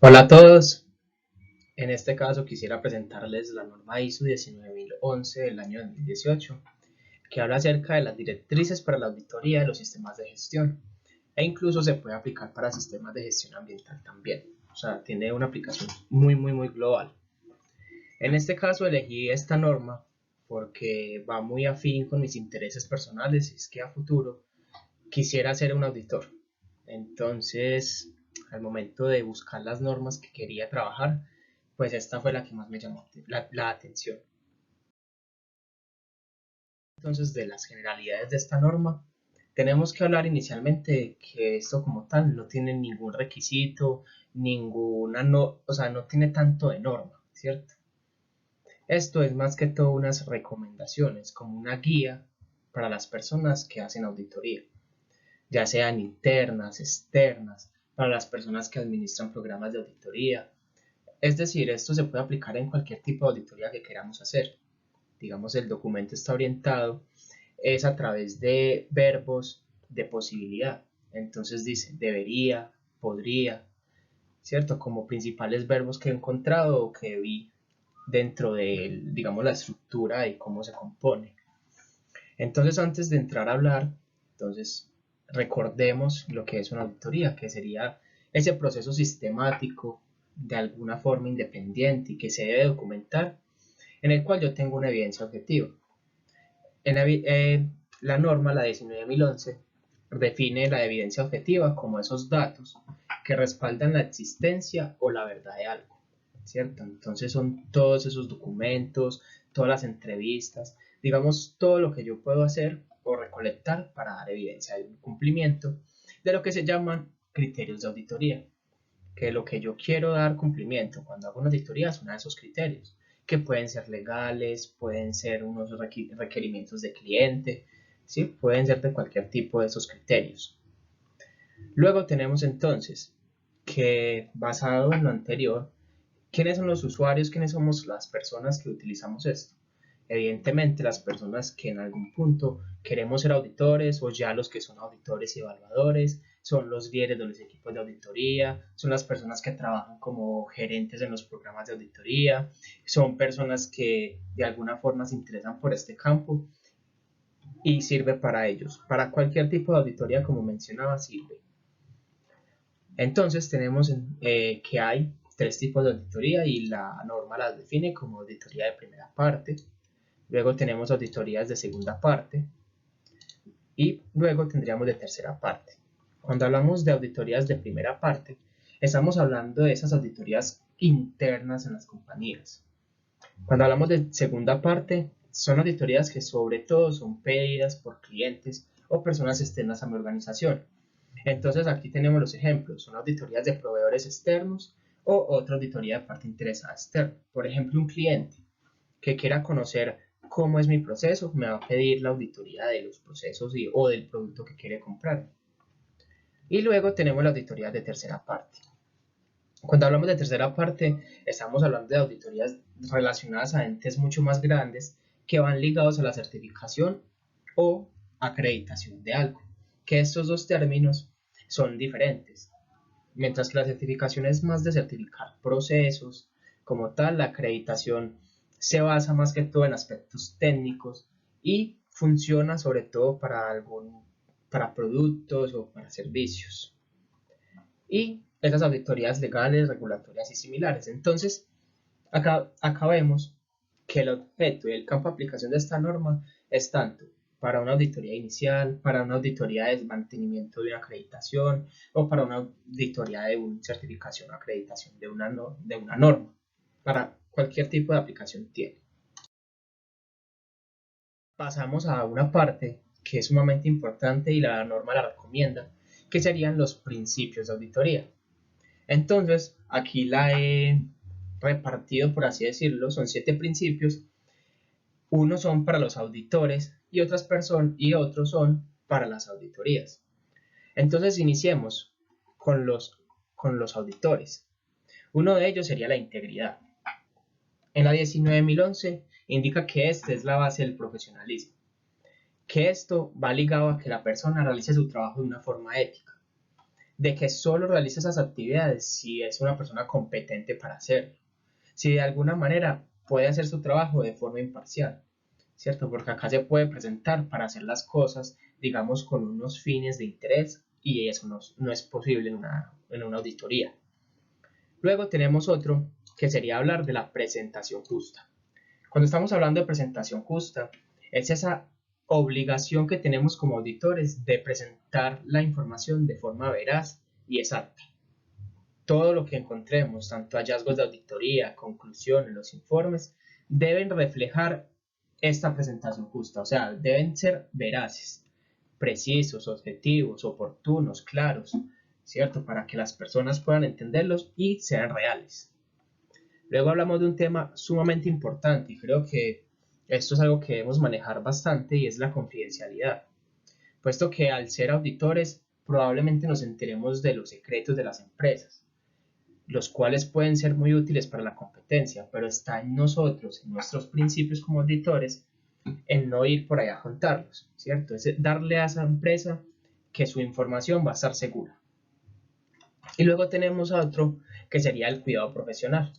Hola a todos, en este caso quisiera presentarles la norma ISO 19011 del año 2018, que habla acerca de las directrices para la auditoría de los sistemas de gestión e incluso se puede aplicar para sistemas de gestión ambiental también, o sea, tiene una aplicación muy global. En este caso elegí esta norma porque va muy afín con mis intereses personales y es que a futuro quisiera ser un auditor. Entonces, al momento de buscar las normas que quería trabajar, pues esta fue la que más me llamó la atención. Entonces, de las generalidades de esta norma, tenemos que hablar inicialmente de que esto como tal no tiene ningún requisito, ninguna, no, o sea, no tiene tanto de norma, ¿cierto? Esto es más que todo unas recomendaciones, como una guía para las personas que hacen auditoría, ya sean internas, externas, para las personas que administran programas de auditoría. Es decir, esto se puede aplicar en cualquier tipo de auditoría que queramos hacer. Digamos, el documento está orientado es a través de verbos de posibilidad. Entonces dice debería, podría, ¿cierto? Como principales verbos que he encontrado o que vi dentro de, digamos, la estructura y cómo se compone. Entonces, antes de entrar a hablar, entonces recordemos lo que es una auditoría, que sería ese proceso sistemático de alguna forma independiente y que se debe documentar, en el cual yo tengo una evidencia objetiva. En la norma, la 19011, define la evidencia objetiva como esos datos que respaldan la existencia o la verdad de algo, ¿cierto? Entonces son todos esos documentos, todas las entrevistas, digamos, todo lo que yo puedo hacer o recolectar para dar evidencia de un cumplimiento de lo que se llaman criterios de auditoría, que lo que yo quiero dar cumplimiento cuando hago una auditoría es uno de esos criterios, que pueden ser legales, pueden ser unos requerimientos de cliente, ¿sí? Pueden ser de cualquier tipo de esos criterios. Luego tenemos entonces que, basado en lo anterior, ¿quiénes son los usuarios? ¿Quiénes somos las personas que utilizamos esto? Evidentemente, las personas que en algún punto queremos ser auditores o ya los que son auditores y evaluadores, son los líderes de los equipos de auditoría, son las personas que trabajan como gerentes en los programas de auditoría, son personas que de alguna forma se interesan por este campo y sirve para ellos. Para cualquier tipo de auditoría, como mencionaba, sirve. Entonces tenemos que hay tres tipos de auditoría y la norma las define como auditoría de primera parte. Luego tenemos auditorías de segunda parte y luego tendríamos de tercera parte. Cuando hablamos de auditorías de primera parte, estamos hablando de esas auditorías internas en las compañías. Cuando hablamos de segunda parte, son auditorías que sobre todo son pedidas por clientes o personas externas a mi organización. Entonces aquí tenemos los ejemplos, son auditorías de proveedores externos o otra auditoría de parte interesada externa. Por ejemplo, un cliente que quiera conocer cómo es mi proceso, me va a pedir la auditoría de los procesos o del producto que quiere comprar. Y luego tenemos la auditoría de tercera parte. Cuando hablamos de tercera parte, estamos hablando de auditorías relacionadas a entes mucho más grandes que van ligados a la certificación o acreditación de algo, que estos dos términos son diferentes. Mientras que la certificación es más de certificar procesos, como tal, la acreditación se basa más que todo en aspectos técnicos y funciona sobre todo para productos o para servicios. Y esas auditorías legales, regulatorias y similares. Entonces, acá vemos que el objeto y el campo de aplicación de esta norma es tanto para una auditoría inicial, para una auditoría de mantenimiento de una acreditación o para una auditoría de una certificación o acreditación de una norma. Para cualquier tipo de aplicación tiene. Pasamos a una parte que es sumamente importante y la norma la recomienda, que serían los principios de auditoría. Entonces, aquí la he repartido, por así decirlo, son 7 principios. Unos son para los auditores y otros son para las auditorías. Entonces, iniciemos con los auditores. Uno de ellos sería la integridad. En la 19011 indica que esta es la base del profesionalismo, que esto va ligado a que la persona realice su trabajo de una forma ética. de que solo realice esas actividades si es una persona competente para hacerlo, si de alguna manera puede hacer su trabajo de forma imparcial, ¿cierto? Porque acá se puede presentar para hacer las cosas, digamos, con unos fines de interés y eso no es posible en una auditoría. Luego tenemos otro que sería hablar de la presentación justa. Cuando estamos hablando de presentación justa, es esa obligación que tenemos como auditores de presentar la información de forma veraz y exacta. Todo lo que encontremos, tanto hallazgos de auditoría, conclusiones, los informes, deben reflejar esta presentación justa, o sea, deben ser veraces, precisos, objetivos, oportunos, claros, ¿cierto? Para que las personas puedan entenderlos y sean reales. Luego hablamos de un tema sumamente importante y creo que esto es algo que debemos manejar bastante y es la confidencialidad, puesto que al ser auditores probablemente nos enteremos de los secretos de las empresas, los cuales pueden ser muy útiles para la competencia, pero está en nosotros, en nuestros principios como auditores, en no ir por allá a contarlos, ¿cierto? Es darle a esa empresa que su información va a estar segura. Y luego tenemos otro que sería el cuidado profesional.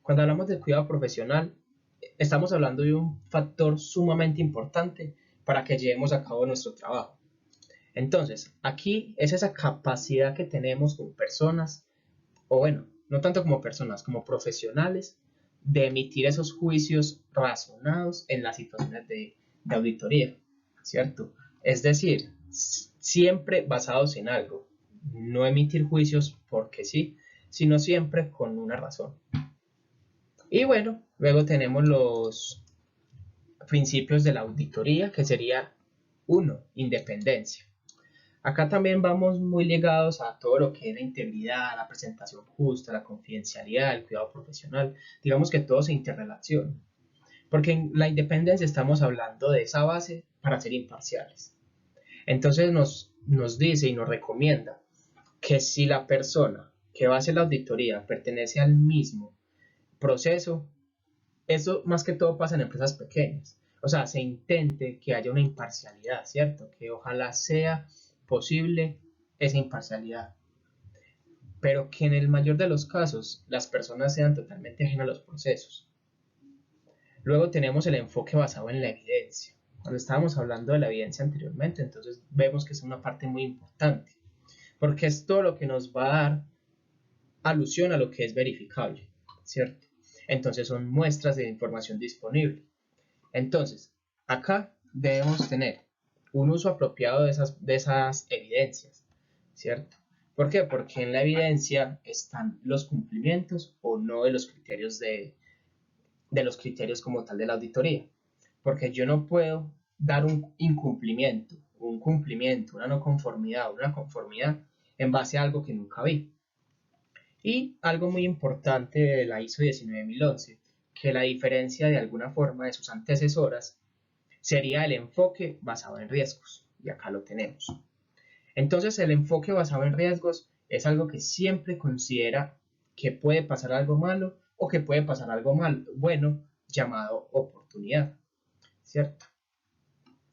Cuando hablamos del cuidado profesional, estamos hablando de un factor sumamente importante para que llevemos a cabo nuestro trabajo. Entonces, aquí es esa capacidad que tenemos como personas, o bueno, no tanto como personas, como profesionales, de emitir esos juicios razonados en las situaciones de auditoría, ¿cierto? Es decir, siempre basados en algo, no emitir juicios porque sí, sino siempre con una razón. Y bueno, luego tenemos los principios de la auditoría, que sería uno, independencia. Acá también vamos muy ligados a todo lo que es la integridad, la presentación justa, la confidencialidad, el cuidado profesional. Digamos que todo se interrelaciona. Porque en la independencia estamos hablando de esa base para ser imparciales. Entonces nos dice y nos recomienda que si la persona que va a hacer la auditoría pertenece al mismo proceso, eso más que todo pasa en empresas pequeñas. O sea, se intente que haya una imparcialidad, ¿cierto? Que ojalá sea posible esa imparcialidad. Pero que en el mayor de los casos las personas sean totalmente ajenas a los procesos. Luego tenemos el enfoque basado en la evidencia. Cuando estábamos hablando de la evidencia anteriormente, entonces vemos que es una parte muy importante. Porque es todo lo que nos va a dar alusión a lo que es verificable, ¿cierto? Entonces son muestras de información disponible. Entonces, acá debemos tener un uso apropiado de esas evidencias, ¿cierto? ¿Por qué? Porque en la evidencia están los cumplimientos o no de los criterios de los criterios como tal de la auditoría. Porque yo no puedo dar un incumplimiento, un cumplimiento, una no conformidad, una conformidad en base a algo que nunca vi. Y algo muy importante de la ISO 19011, que la diferencia de alguna forma de sus antecesoras sería el enfoque basado en riesgos. Y acá lo tenemos. Entonces el enfoque basado en riesgos es algo que siempre considera que puede pasar algo malo o que puede pasar algo malo, bueno, llamado oportunidad, ¿cierto?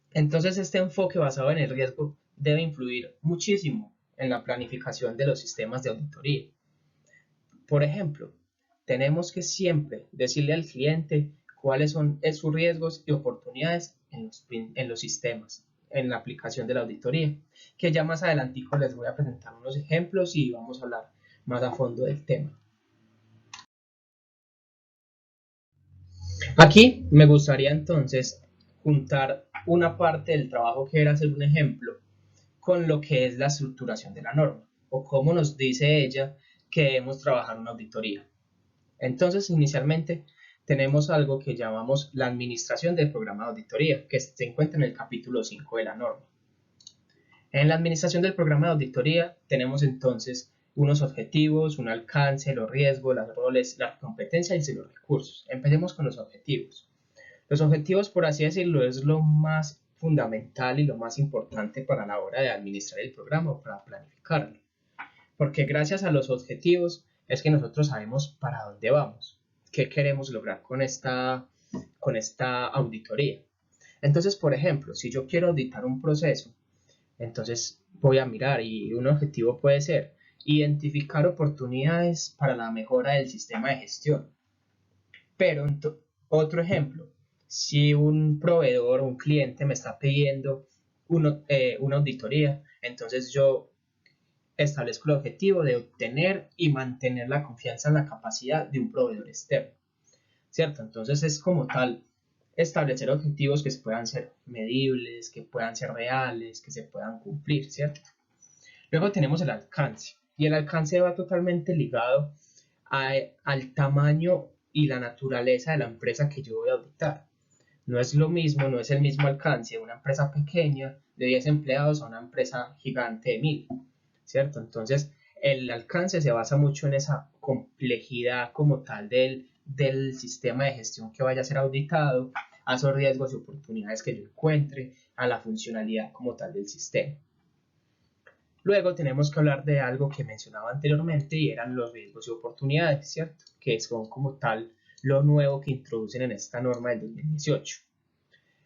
Entonces este enfoque basado en el riesgo debe influir muchísimo en la planificación de los sistemas de auditoría. Por ejemplo, tenemos que siempre decirle al cliente cuáles son sus riesgos y oportunidades en los sistemas, en la aplicación de la auditoría, que ya más adelantico les voy a presentar unos ejemplos y vamos a hablar más a fondo del tema. Aquí me gustaría entonces juntar una parte del trabajo que era hacer un ejemplo con lo que es la estructuración de la norma o cómo nos dice ella que debemos trabajar una auditoría. Entonces, inicialmente tenemos algo que llamamos la administración del programa de auditoría, que se encuentra en el capítulo 5 de la norma. En la administración del programa de auditoría tenemos entonces unos objetivos, un alcance, los riesgos, los roles, las competencias y los recursos. Empecemos con los objetivos. Los objetivos, por así decirlo, es lo más fundamental y lo más importante para la hora de administrar el programa o para planificarlo. Porque gracias a los objetivos es que nosotros sabemos para dónde vamos, qué queremos lograr con esta auditoría. Entonces, por ejemplo, si yo quiero auditar un proceso, entonces voy a mirar y un objetivo puede ser identificar oportunidades para la mejora del sistema de gestión. Pero otro ejemplo, si un proveedor o un cliente me está pidiendo una auditoría, entonces yo establezco el objetivo de obtener y mantener la confianza en la capacidad de un proveedor externo, ¿cierto? Entonces es como tal establecer objetivos que puedan ser medibles, que puedan ser reales, que se puedan cumplir, ¿cierto? Luego tenemos el alcance, y el alcance va totalmente ligado al tamaño y la naturaleza de la empresa que yo voy a auditar. No es lo mismo, no es el mismo alcance de una empresa pequeña de 10 empleados a una empresa gigante de 1000, ¿cierto? Entonces, el alcance se basa mucho en esa complejidad como tal del sistema de gestión que vaya a ser auditado, a esos riesgos y oportunidades que yo encuentre, a la funcionalidad como tal del sistema. Luego tenemos que hablar de algo que mencionaba anteriormente y eran los riesgos y oportunidades, ¿cierto? Que son como tal lo nuevo que introducen en esta norma del 2018.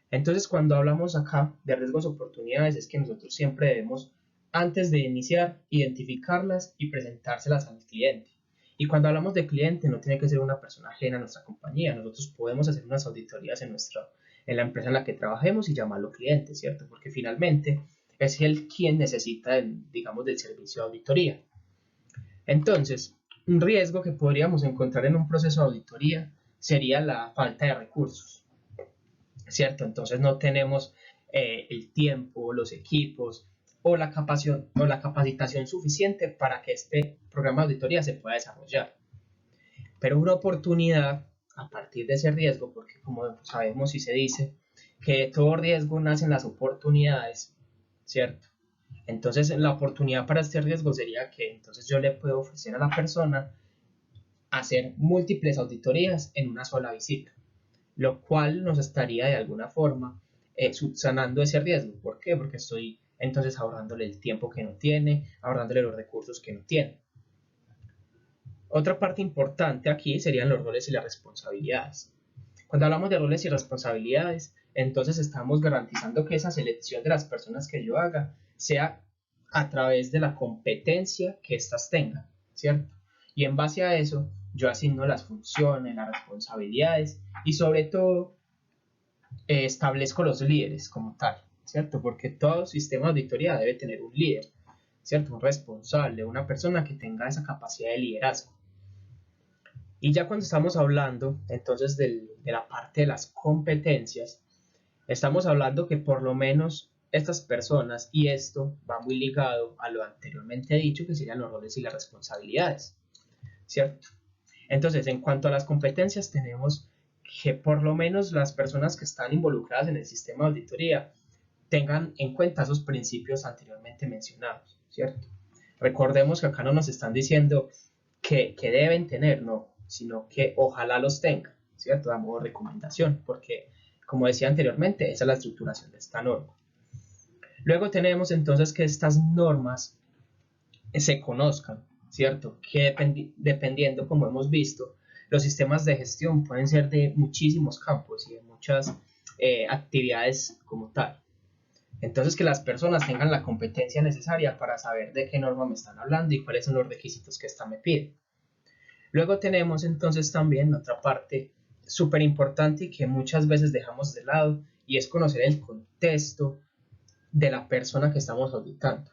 Entonces, cuando hablamos acá de riesgos y oportunidades, es que nosotros siempre debemos, antes de iniciar, identificarlas y presentárselas al cliente. Y cuando hablamos de cliente, no tiene que ser una persona ajena a nuestra compañía. Nosotros podemos hacer unas auditorías en la empresa en la que trabajemos y llamarlo cliente, ¿cierto? Porque finalmente es él quien necesita, digamos, del servicio de auditoría. Entonces, un riesgo que podríamos encontrar en un proceso de auditoría sería la falta de recursos, ¿cierto? Entonces no tenemos el tiempo, los equipos o la capacitación suficiente para que este programa de auditoría se pueda desarrollar. Pero una oportunidad a partir de ese riesgo, porque como sabemos y se dice que de todo riesgo nacen las oportunidades, ¿cierto? Entonces la oportunidad para este riesgo sería que entonces yo le puedo ofrecer a la persona hacer múltiples auditorías en una sola visita, lo cual nos estaría de alguna forma subsanando ese riesgo. ¿Por qué? Porque estoy entonces ahorrándole el tiempo que no tiene, ahorrándole los recursos que no tiene. Otra parte importante aquí serían los roles y las responsabilidades. Cuando hablamos de roles y responsabilidades, entonces estamos garantizando que esa selección de las personas que yo haga sea a través de la competencia que éstas tengan, ¿cierto? Y en base a eso, yo asigno las funciones, las responsabilidades y sobre todo establezco los líderes como tal, ¿cierto? Porque todo sistema de auditoría debe tener un líder, ¿cierto? Un responsable, una persona que tenga esa capacidad de liderazgo. Y ya cuando estamos hablando entonces de la parte de las competencias, estamos hablando que por lo menos estas personas, y esto va muy ligado a lo anteriormente dicho, que serían los roles y las responsabilidades, ¿cierto? Entonces, en cuanto a las competencias, tenemos que por lo menos las personas que están involucradas en el sistema de auditoría tengan en cuenta esos principios anteriormente mencionados, ¿cierto? Recordemos que acá no nos están diciendo que deben tener, no, sino que ojalá los tengan, ¿cierto? A modo de recomendación, porque como decía anteriormente, esa es la estructuración de esta norma. Luego tenemos entonces que estas normas se conozcan, ¿cierto? Que dependiendo, como hemos visto, los sistemas de gestión pueden ser de muchísimos campos y de muchas actividades como tal. Entonces, que las personas tengan la competencia necesaria para saber de qué norma me están hablando y cuáles son los requisitos que ésta me pide. Luego tenemos entonces también otra parte súper importante y que muchas veces dejamos de lado y es conocer el contexto de la persona que estamos auditando,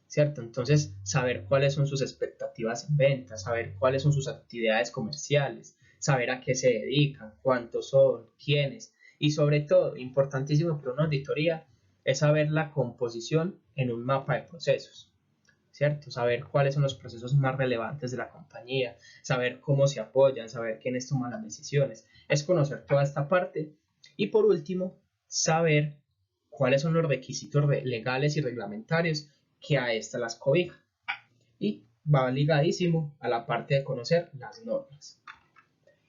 ¿cierto? Entonces, saber cuáles son sus expectativas en ventas, saber cuáles son sus actividades comerciales, saber a qué se dedican, cuántos son, quiénes y sobre todo, importantísimo para una auditoría, es saber la composición en un mapa de procesos, ¿cierto? Saber cuáles son los procesos más relevantes de la compañía, saber cómo se apoyan, saber quiénes toman las decisiones, es conocer toda esta parte y por último, saber cuáles son los requisitos legales y reglamentarios que a esta las cobijan. Y va ligadísimo a la parte de conocer las normas.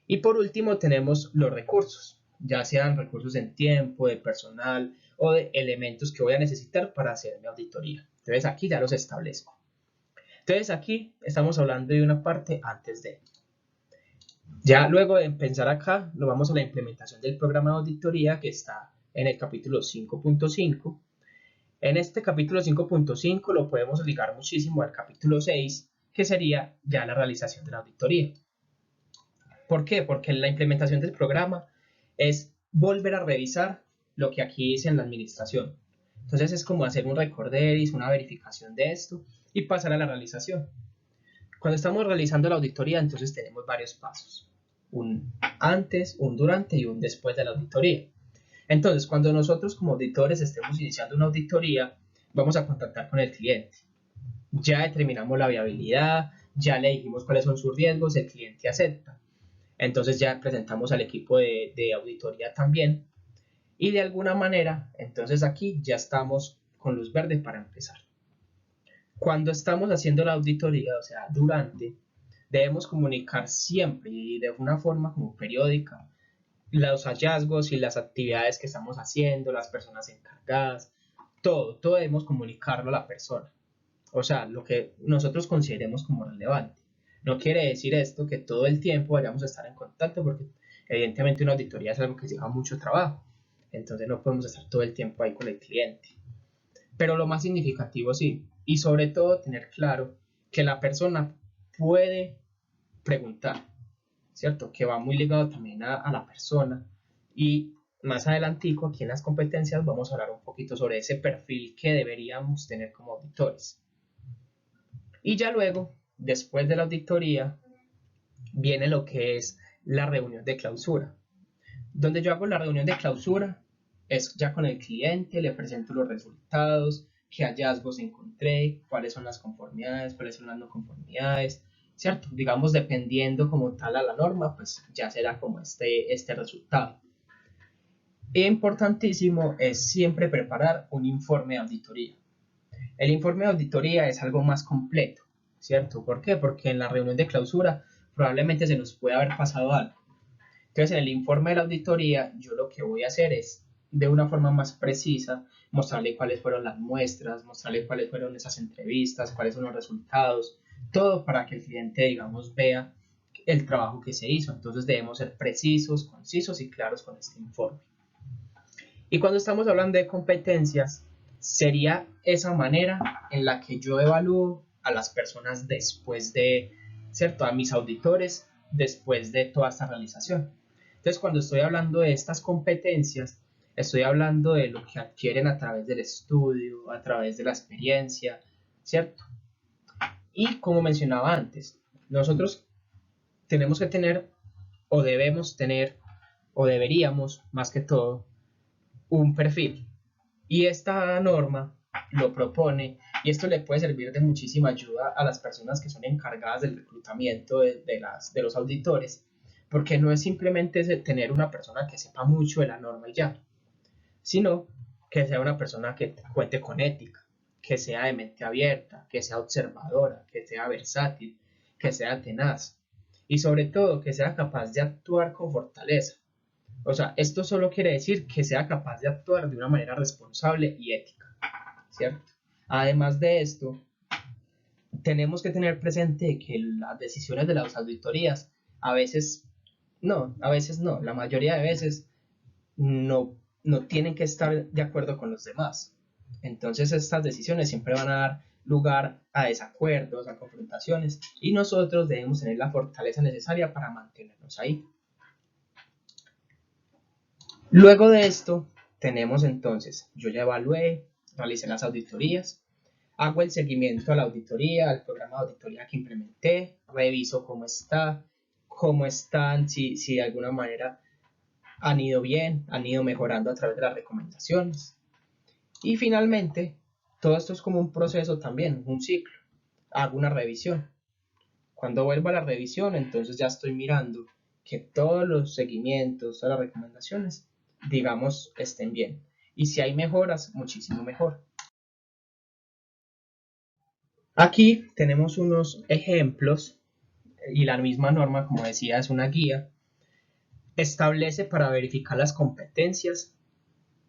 Y por último tenemos los recursos, ya sean recursos en tiempo, de personal o de elementos que voy a necesitar para hacer mi auditoría. Entonces aquí ya los establezco. Entonces aquí estamos hablando de una parte antes de. Ya luego de pensar acá, lo vamos a la implementación del programa de auditoría que está en el capítulo 5.5. En este capítulo 5.5 lo podemos ligar muchísimo al capítulo 6, que sería ya la realización de la auditoría. ¿Por qué? Porque la implementación del programa es volver a revisar lo que aquí dice en la administración. Entonces es como hacer un recorderis, una verificación de esto y pasar a la realización. Cuando estamos realizando la auditoría, entonces tenemos varios pasos. Un antes, un durante y un después de la auditoría. Entonces, cuando nosotros como auditores estemos iniciando una auditoría, vamos a contactar con el cliente. Ya determinamos la viabilidad, ya le dijimos cuáles son sus riesgos, el cliente acepta. Entonces ya presentamos al equipo de auditoría también. Y de alguna manera, entonces aquí ya estamos con luz verde para empezar. Cuando estamos haciendo la auditoría, o sea, durante, debemos comunicar siempre y de una forma como periódica los hallazgos y las actividades que estamos haciendo, las personas encargadas, todo debemos comunicarlo a la persona. O sea, lo que nosotros consideremos como relevante. No quiere decir esto que todo el tiempo vayamos a estar en contacto, porque evidentemente una auditoría es algo que lleva mucho trabajo. Entonces no podemos estar todo el tiempo ahí con el cliente. Pero lo más significativo sí, y sobre todo tener claro que la persona puede preguntar, ¿cierto? Que va muy ligado también a la persona. Y más adelantico, aquí en las competencias, vamos a hablar un poquito sobre ese perfil que deberíamos tener como auditores. Y ya luego, después de la auditoría, viene lo que es la reunión de clausura. Donde yo hago la reunión de clausura es ya con el cliente, le presento los resultados, qué hallazgos encontré, cuáles son las conformidades, cuáles son las no conformidades, ¿cierto? Digamos, dependiendo como tal a la norma, pues ya será como este resultado. E importantísimo es siempre preparar un informe de auditoría. El informe de auditoría es algo más completo, ¿cierto? ¿Por qué? Porque en la reunión de clausura probablemente se nos puede haber pasado algo. Entonces, en el informe de la auditoría, yo lo que voy a hacer es, de una forma más precisa, mostrarle cuáles fueron las muestras, mostrarle cuáles fueron esas entrevistas, cuáles son los resultados, todo para que el cliente, digamos, vea el trabajo que se hizo. Entonces, debemos ser precisos, concisos y claros con este informe. Y cuando estamos hablando de competencias, sería esa manera en la que yo evalúo a las personas después de, ¿cierto? A mis auditores después de toda esta realización. Entonces, cuando estoy hablando de estas competencias, estoy hablando de lo que adquieren a través del estudio, a través de la experiencia, ¿cierto? Y como mencionaba antes, nosotros tenemos que tener, o debemos tener, o deberíamos, más que todo, un perfil. Y esta norma lo propone y esto le puede servir de muchísima ayuda a las personas que son encargadas del reclutamiento de los auditores, porque no es simplemente tener una persona que sepa mucho de la norma y ya, sino que sea una persona que cuente con ética, que sea de mente abierta, que sea observadora, que sea versátil, que sea tenaz y sobre todo que sea capaz de actuar con fortaleza. O sea, esto solo quiere decir que sea capaz de actuar de una manera responsable y ética, ¿cierto? Además de esto, tenemos que tener presente que las decisiones de las auditorías a veces no, la mayoría de veces no tienen que estar de acuerdo con los demás. Entonces estas decisiones siempre van a dar lugar a desacuerdos, a confrontaciones, y nosotros debemos tener la fortaleza necesaria para mantenernos ahí. Luego de esto, tenemos entonces, yo ya evalué, realicé las auditorías, hago el seguimiento a la auditoría, al programa de auditoría que implementé, reviso cómo están, si de alguna manera han ido bien, han ido mejorando a través de las recomendaciones. Y finalmente, todo esto es como un proceso también, un ciclo. Hago una revisión. Cuando vuelvo a la revisión, entonces ya estoy mirando que todos los seguimientos, todas las recomendaciones, digamos, estén bien. Y si hay mejoras, muchísimo mejor. Aquí tenemos unos ejemplos y la misma norma, como decía, es una guía. Establece para verificar las competencias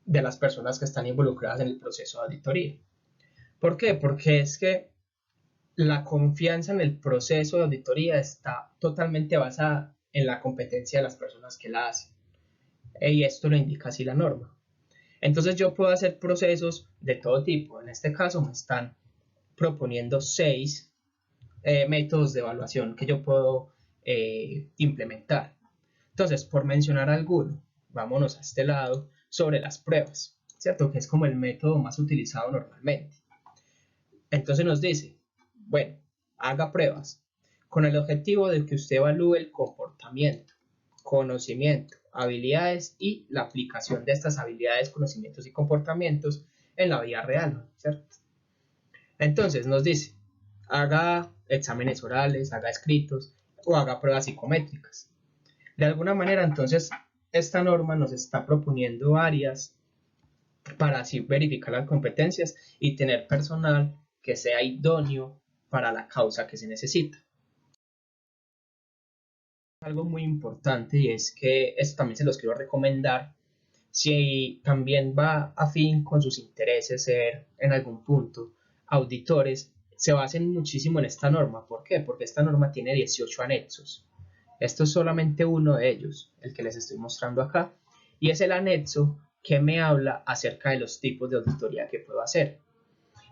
de las personas que están involucradas en el proceso de auditoría. ¿Por qué? Porque es que la confianza en el proceso de auditoría está totalmente basada en la competencia de las personas que la hacen. Y esto lo indica así la norma. Entonces yo puedo hacer procesos de todo tipo. En este caso me están proponiendo 6 métodos de evaluación que yo puedo implementar. Entonces, por mencionar alguno, vámonos a este lado sobre las pruebas, ¿cierto? Que es como el método más utilizado normalmente. Entonces nos dice, bueno, haga pruebas con el objetivo de que usted evalúe el comportamiento, conocimiento, habilidades y la aplicación de estas habilidades, conocimientos y comportamientos en la vida real, ¿cierto? Entonces nos dice, haga exámenes orales, haga escritos o haga pruebas psicométricas. De alguna manera, entonces, esta norma nos está proponiendo áreas para así verificar las competencias y tener personal que sea idóneo para la causa que se necesita. Algo muy importante y es que esto también se los quiero recomendar si también va afín con sus intereses ser en algún punto auditores, se basen muchísimo en esta norma. ¿Por qué? Porque esta norma tiene 18 anexos. Esto es solamente uno de ellos, el que les estoy mostrando acá, y es el anexo que me habla acerca de los tipos de auditoría que puedo hacer.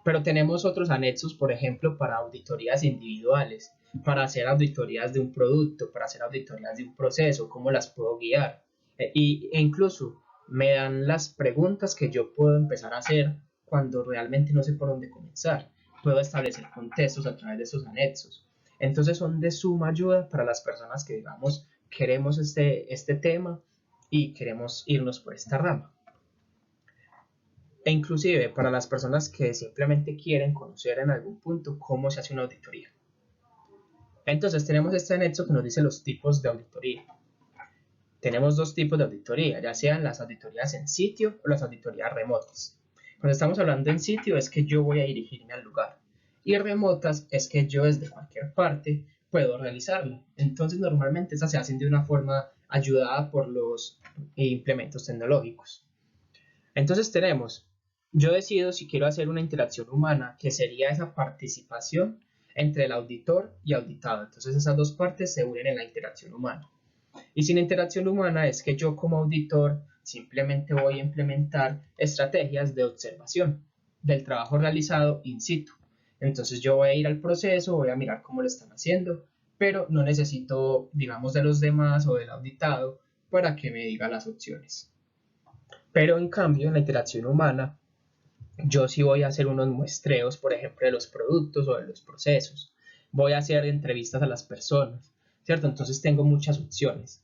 Pero tenemos otros anexos, por ejemplo, para auditorías individuales, para hacer auditorías de un producto, para hacer auditorías de un proceso, cómo las puedo guiar. E incluso me dan las preguntas que yo puedo empezar a hacer cuando realmente no sé por dónde comenzar. Puedo establecer contextos a través de esos anexos. Entonces son de suma ayuda para las personas que, digamos, queremos este tema y queremos irnos por esta rama. E inclusive para las personas que simplemente quieren conocer en algún punto cómo se hace una auditoría. Entonces tenemos este anexo que nos dice los tipos de auditoría. Tenemos dos tipos de auditoría, ya sean las auditorías en sitio o las auditorías remotas. Cuando estamos hablando en sitio es que yo voy a dirigirme al lugar y remotas es que yo desde cualquier parte puedo realizarla. Entonces normalmente esas se hacen de una forma ayudada por los implementos tecnológicos. Entonces tenemos, yo decido si quiero hacer una interacción humana, que sería esa participación entre el auditor y auditado. Entonces esas dos partes se unen en la interacción humana. Y sin interacción humana es que yo como auditor simplemente voy a implementar estrategias de observación del trabajo realizado in situ. Entonces yo voy a ir al proceso, voy a mirar cómo lo están haciendo, pero no necesito, digamos, de los demás o del auditado para que me diga las opciones. Pero en cambio, en la interacción humana, yo sí voy a hacer unos muestreos, por ejemplo, de los productos o de los procesos. Voy a hacer entrevistas a las personas, ¿cierto? Entonces tengo muchas opciones.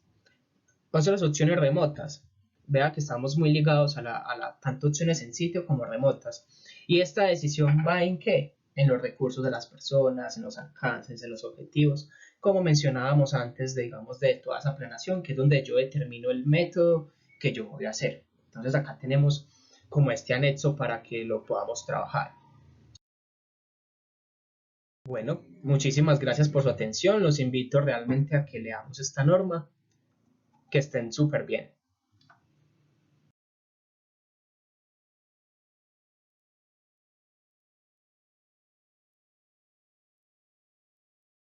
Paso a las opciones remotas. Vea que estamos muy ligados a tanto opciones en sitio como remotas. Y esta decisión va en qué? En los recursos de las personas, en los alcances, en los objetivos, como mencionábamos antes, digamos, de toda esa planeación, que es donde yo determino el método que yo voy a hacer. Entonces acá tenemos como este anexo para que lo podamos trabajar. Bueno, muchísimas gracias por su atención. Los invito realmente a que leamos esta norma. Que estén súper bien.